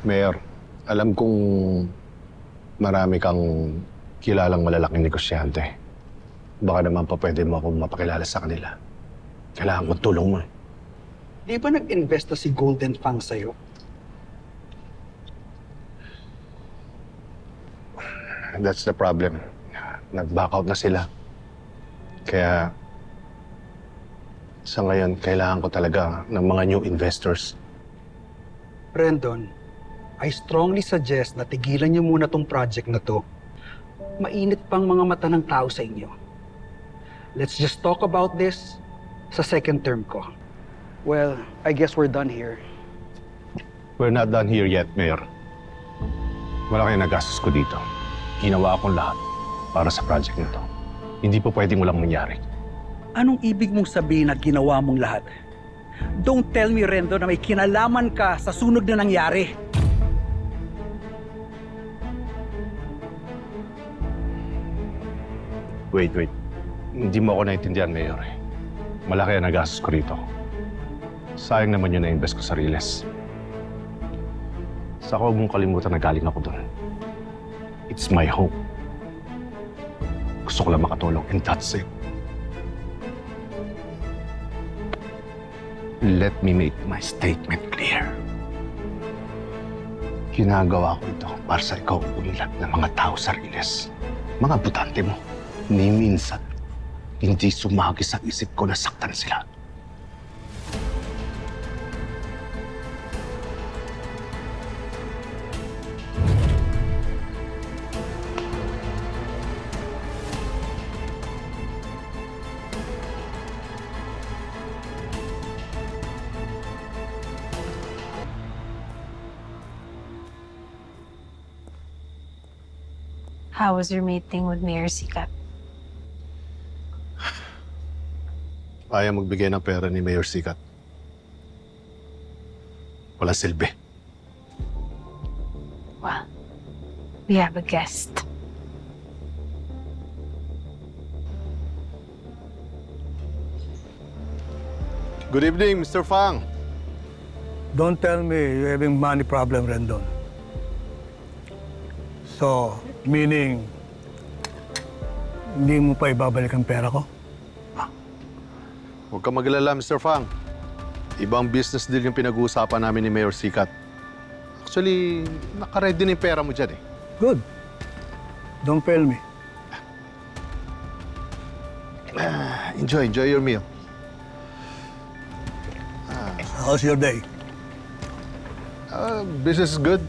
Mayor, alam kong marami kang kilalang malalaking negosyante. Baka naman pa pwede mo akong mapakilala sa kanila. Kailangan kong tulong mo. Di ba nag-invest na si Golden Fang sa'yo? That's the problem. Nag-back out na sila. Kaya sa ngayon, kailangan ko talaga ng mga new investors. Rendon, I strongly suggest na tigilan niyo muna tong project na to. Mainit pang mga mata ng tao sa inyo. Let's just talk about this sa second term ko. Well, I guess we're done here. We're not done here yet, Mayor. Malaki ang nagastos ko dito. Ginawa akong lahat para sa project na to. Hindi po pwedeng walang mangyari. Anong ibig mong sabihin na ginawa mong lahat? Don't tell me, Rendo, na may kinalaman ka sa sunog na nangyari. Wait. Hindi mo ako naintindihan, Mayor. Malaki ang nagastos ko rito. Sayang naman yun na-invest ko sa Riles. Saka huwag mong kalimutan na galing ako doon. It's my home. Gusto ko lang makatulong, and that's it. Let me make my statement clear. Ginagawa ko ito para sa ikaw unlad ng mga tao sa Riles. Mga butante mo. Ni minsan, hindi sumagi sa isip ko na saktan sila. How was your meeting with Mayor Sikat? Ayaw magbigay ng pera ni Mayor Sikat. Walang silbi. Well, we have a guest. Good evening, Mr. Fang. Don't tell me you're having money problem, Rendon. So, meaning, hindi mo pa ibabalik ang pera ko? Huwag kang magalala, Mr. Fang. Ibang business deal yung pinag-uusapan namin ni Mayor Sikat. Actually, nakaready na yung pera mo dyan eh. Good. Don't fail me. Enjoy your meal. How's your day? Business is good.